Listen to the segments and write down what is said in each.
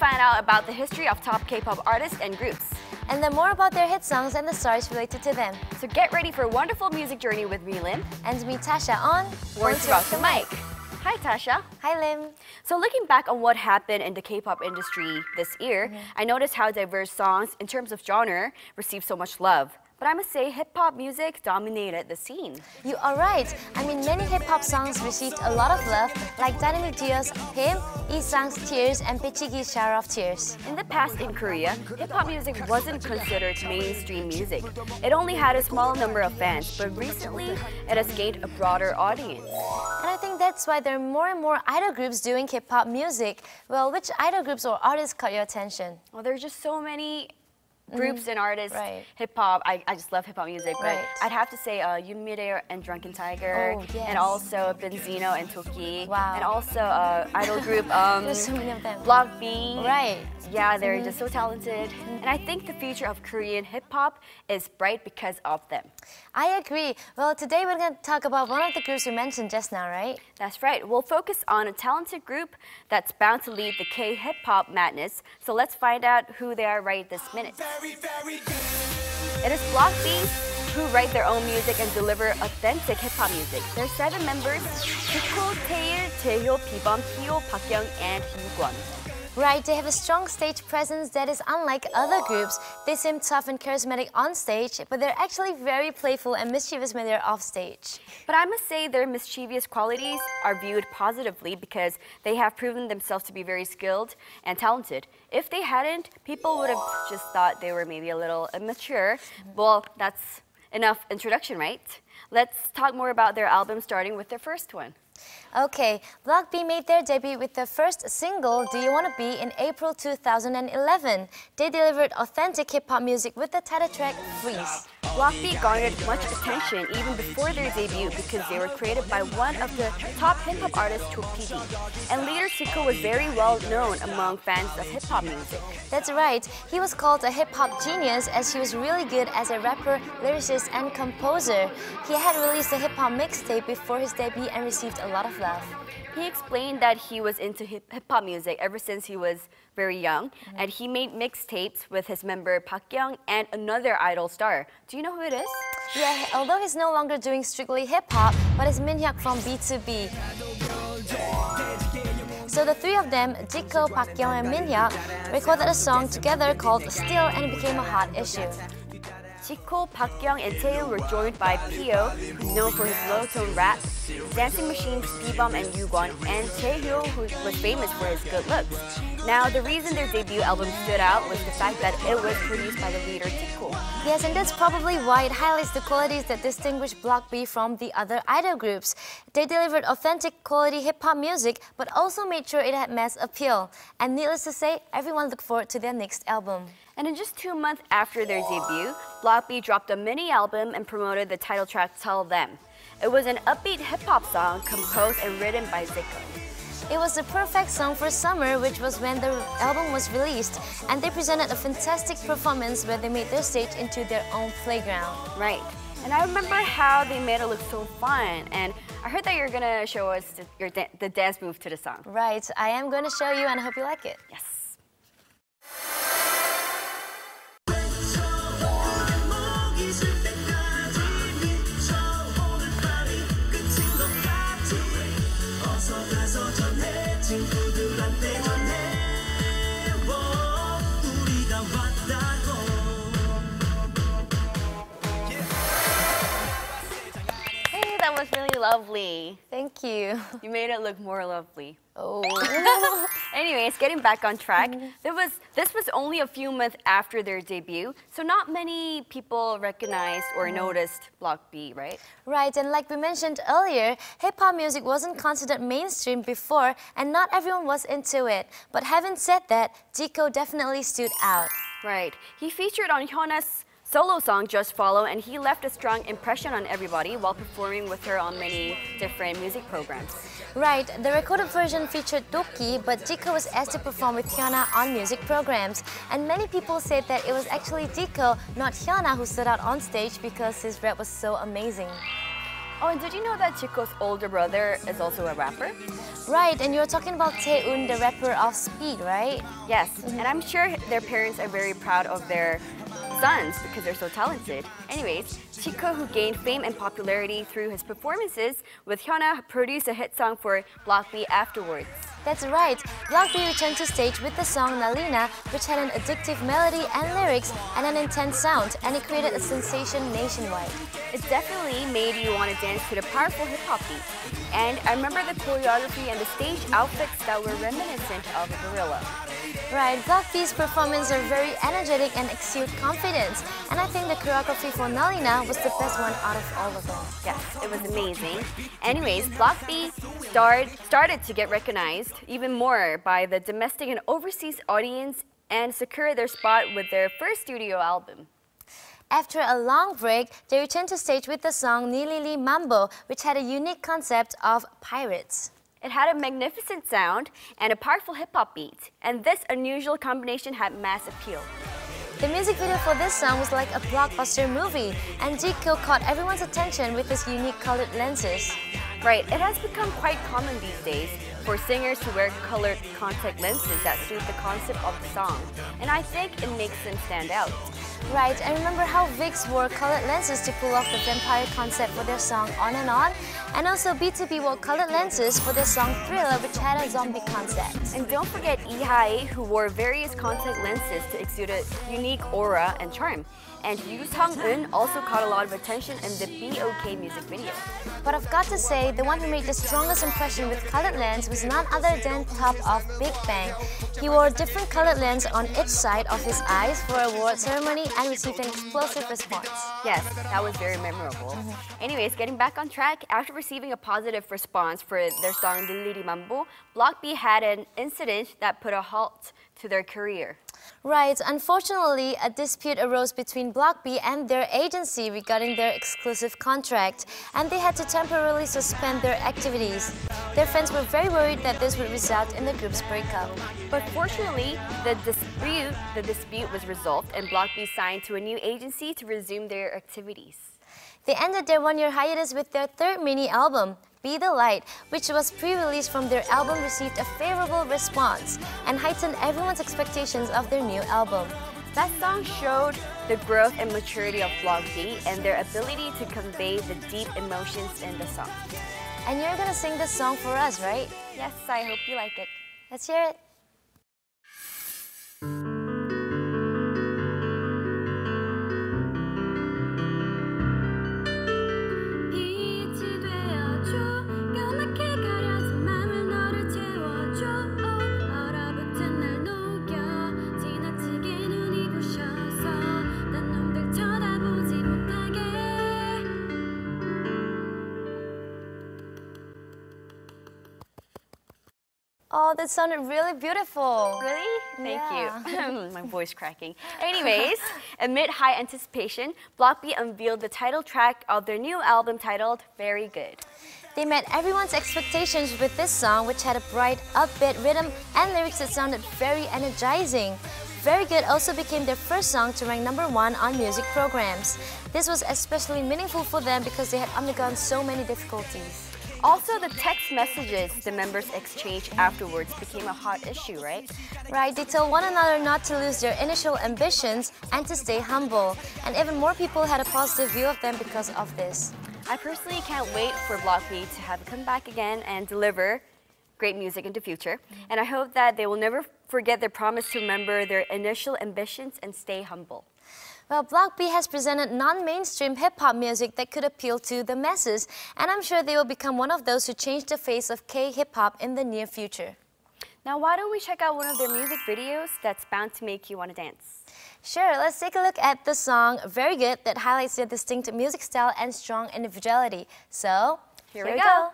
find out about the history of top K-pop artists and groups. And then more about their hit songs and the stars related to them. So get ready for a wonderful music journey with me, Lim. And me, Tasha, on Words to Rock the Mic. Hi, Tasha. Hi, Lim. So looking back on what happened in the K-pop industry this year, I noticed how diverse songs, in terms of genre, received so much love. But I must say, hip-hop music dominated the scene. You are right. I mean, many hip-hop songs received a lot of love, like dynamic duos Him, Isang's Tears, and Pichigi's Shower of Tears. In the past in Korea, hip-hop music wasn't considered mainstream music. It only had a small number of fans, but recently, it has gained a broader audience. And I think that's why there are more and more idol groups doing hip-hop music. Well, which idol groups or artists caught your attention? Well, there's just so many groups and artists, right. hip-hop. I just love hip-hop music, but Right. I'd have to say Yoonmire and Drunken Tiger, Oh, yes. and also Benzino and Toki, Wow. and also idol group There's so many of them. Blakbi. Right. Yeah, they're just so talented. And I think the future of Korean hip-hop is bright because of them. I agree. Well, today we're going to talk about one of the groups you mentioned just now, right? That's right. We'll focus on a talented group that's bound to lead the K-hip-hop madness. So let's find out who they are right this minute. It is Blakbi, who write their own music and deliver authentic hip-hop music. There are 7 members: Jiko, Taeil, Jaehyo, Bibum, Hyo, Bakyoung, and Yukwon. Right, they have a strong stage presence that is unlike other groups. They seem tough and charismatic on stage, but they're actually very playful and mischievous when they're off stage. But I must say their mischievous qualities are viewed positively because they have proven themselves to be very skilled and talented. If they hadn't, people would have just thought they were maybe a little immature. Well, that's enough introduction, right? Let's talk more about their album, starting with their first one. Okay, Blakbi made their debut with their first single, Do You Wanna Be, in April 2011. They delivered authentic hip-hop music with the title track, Freeze. Blakbi garnered much attention even before their debut because they were created by one of the top hip-hop artists, PD. And later, Zico was very well known among fans of hip-hop music. That's right, he was called a hip-hop genius as he was really good as a rapper, lyricist, and composer. He had released a hip-hop mixtape before his debut and received a lot of love. He explained that he was into hip-hop music ever since he was very young, and he made mixtapes with his member Bakyoung and another idol star. Do you know who it is? Yeah, although he's no longer doing strictly hip-hop, but it's Minhyuk from B2B. So the 3 of them, Jiko, Bakyoung, and Minhyuk, recorded a song together called Still, and it became a hot issue. Jiko, Bakyoung, and Taeil were joined by Pio, who's known for his low-tone rap, Dancing Machines, Bibum, and Yukwon, and Jaehyo, who was famous for his good looks. Now, the reason their debut album stood out was the fact that it was produced by the leader Jiko. Yes, and that's probably why it highlights the qualities that distinguish Blakbi from the other idol groups. They delivered authentic quality hip-hop music, but also made sure it had mass appeal. And needless to say, everyone looked forward to their next album. And in just 2 months after their debut, Blakbi dropped a mini-album and promoted the title track, Tell Them. It was an upbeat hip-hop song composed and written by Zico. It was the perfect song for summer, which was when the album was released, and they presented a fantastic performance where they made their stage into their own playground. Right. And I remember how they made it look so fun, and I heard that you're gonna show us the dance move to the song. Right, I am going to show you and I hope you like it. Yes. Hey, that was really lovely. Thank you. You made it look more lovely. Oh. Anyways, getting back on track, this was only a few months after their debut, so not many people recognized or noticed Blakbi, right? Right, and like we mentioned earlier, hip-hop music wasn't considered mainstream before, and not everyone was into it. But having said that, Jiko definitely stood out. Right. He featured on Hyuna's solo song Just Follow, and he left a strong impression on everybody while performing with her on many different music programs. Right, the recorded version featured Doki, but Jiko was asked to perform with Hyuna on music programs. And many people said that it was actually Jiko, not Hyuna, who stood out on stage because his rap was so amazing. Oh, and did you know that Chico's older brother is also a rapper? Right, and you're talking about Taeun, the rapper of Speed, right? Yes, and I'm sure their parents are very proud of their sons because they're so talented. Anyways, Chico, who gained fame and popularity through his performances with Hyuna, produced a hit song for Block B afterwards. That's right. Block B returned to stage with the song Nalina, which had an addictive melody and lyrics and an intense sound, and it created a sensation nationwide. It definitely made you want to dance to the powerful hip-hop beat. And I remember the choreography and the stage outfits that were reminiscent of a gorilla. Right, Block B's performances are very energetic and exude confidence, and I think the choreography for Nalina was the best one out of all of them. Yes, it was amazing. Anyways, Block B started to get recognized even more by the domestic and overseas audience and secured their spot with their first studio album. After a long break, they returned to stage with the song Nillili Mambo, which had a unique concept of pirates. It had a magnificent sound and a powerful hip-hop beat, and this unusual combination had mass appeal. The music video for this song was like a blockbuster movie, and Jiko caught everyone's attention with his unique colored lenses. Right, it has become quite common these days for singers to wear colored contact lenses that suit the concept of the song, and I think it makes them stand out. Right, I remember how Vicks wore colored lenses to pull off the vampire concept for their song On and On, and also B2B wore colored lenses for their song Thriller, which had a zombie concept. And don't forget Ihai, who wore various contact lenses to exude a unique aura and charm. And Yoo Sung-eun also caught a lot of attention in the BOK music video. But I've got to say, the one who made the strongest impression with colored lens was none other than Top of Big Bang. He wore a different colored lens on each side of his eyes for a award ceremony and received an explosive response. Yes, that was very memorable. Anyways, getting back on track, after receiving a positive response for their song Nillili Mambo, Block B had an incident that put a halt to their career. Right, unfortunately, a dispute arose between Block B and their agency regarding their exclusive contract, and they had to temporarily suspend their activities. Their fans were very worried that this would result in the group's breakup. But fortunately, the dispute was resolved and Block B signed to a new agency to resume their activities. They ended their one-year hiatus with their third mini-album, Be the Light, which was pre-released from their album, received a favorable response and heightened everyone's expectations of their new album. That song showed the growth and maturity of Block B and their ability to convey the deep emotions in the song. And you're gonna sing this song for us, right? Yes, I hope you like it. Let's hear it. Oh, that sounded really beautiful. Really? Thank Yeah. you. My voice cracking. Anyways, amid high anticipation, Block B unveiled the title track of their new album titled Very Good. They met everyone's expectations with this song, which had a bright, upbeat rhythm and lyrics that sounded very energizing. Very Good also became their first song to rank #1 on music programs. This was especially meaningful for them because they had undergone so many difficulties. Also, the text messages the members exchanged afterwards became a hot issue, right? Right, they told one another not to lose their initial ambitions and to stay humble. And even more people had a positive view of them because of this. I personally can't wait for Block B to have come back again and deliver great music in the future. And I hope that they will never forget their promise to remember their initial ambitions and stay humble. Well, Block B has presented non-mainstream hip-hop music that could appeal to the masses, and I'm sure they will become one of those who change the face of K-hip-hop in the near future. Now, why don't we check out one of their music videos that's bound to make you want to dance? Sure, let's take a look at the song Very Good that highlights their distinct music style and strong individuality. So, here we go.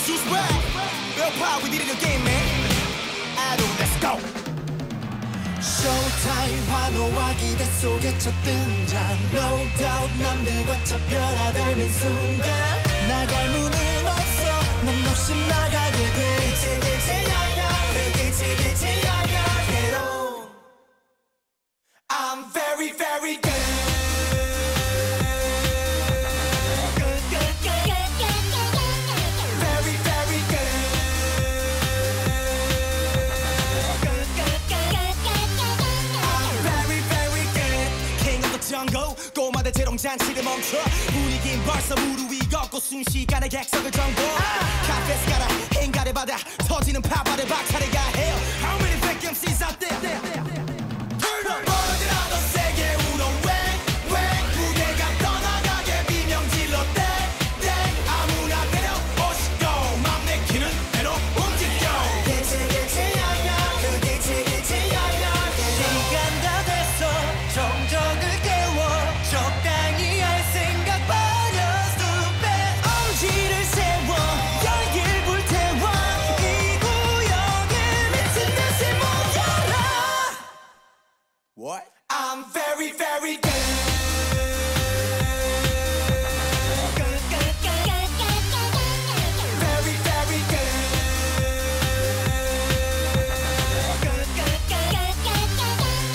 choose right. Real power, we need it again, man. 아도 let's go. Showtime 환호와 기대 속에 첫 등장. No doubt 남들과 차별화되는 순간. 나갈 문은 없어. 넌 없이 나가게 돼. I'm very very good. 꼬마들 재롱잔치를 멈춰 분위기는 벌써 무르위 걷고 순식간에 객석을 정보 카페스 가라 행가를 받아 터지는 파바를 박차려야 해요 How many fake MCs out there? Turn up! 멀어지라 더 세게 울어 웽웽 무대가 떠나가게 비명 질러 땡땡 아무나 때려 오시고 맘 내키는 대로 움직여 길치길치야야 그 길치길치야야 시간 다 됐어 정적을 적당히 할 생각 버려 stupid 엄지를 세워 열길 불태워 이 구역에 미친 듯이 모여라 What? I'm very very good Very very good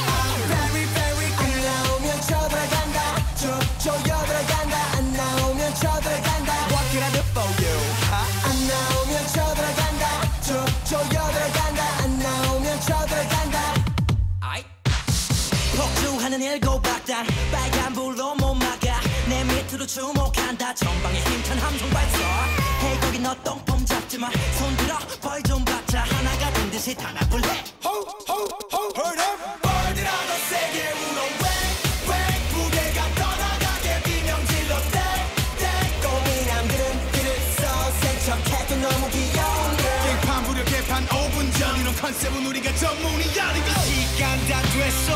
I'm very very good 안 나오면 쳐들어간다 쪼여들어간다 안 나오면 쳐들어간다 What can I do for you? 안 나오면 쳐들어간다 쪼여들어간다 안 나오면 쳐들어간다 폭주하는 일곱박단 빨간불로 못 막아 내 밑으로 주목한다 전방에 힘찬 함성 발사 Hey 거기 너 똥폼 잡지마 손들어 벌 좀 받자 하나가 된 듯이 단합을 해 Ho ho ho Heard up 벌들아 더 세게 울어 웽웽 무대가 떠나가게 비명 질러 땡땡 꼬미남들은 길을 써 생척해도 너무 귀여운 girl 개판 부려 개판 5분 전 이런 컨셉은 우리가 전문이야 시간 다 됐어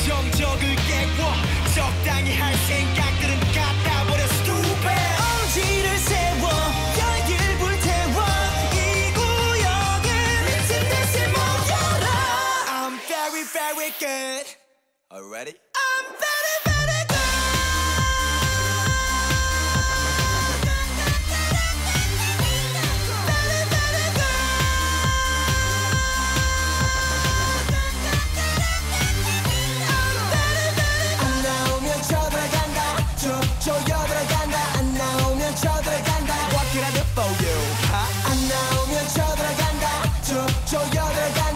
정적을 깨워 적당히 할 생각들은 갖다 버려 stupid 엄지를 세워 열길 불태워 이 구역에 미친 듯이 모여라 I'm very very good Already? I'm very very good Very very good 안 나오면 쳐들어간다 쪼여들어간다 안 나오면 쳐들어간다 What can I do for you? 안 나오면 쳐들어간다 쪼여들어간다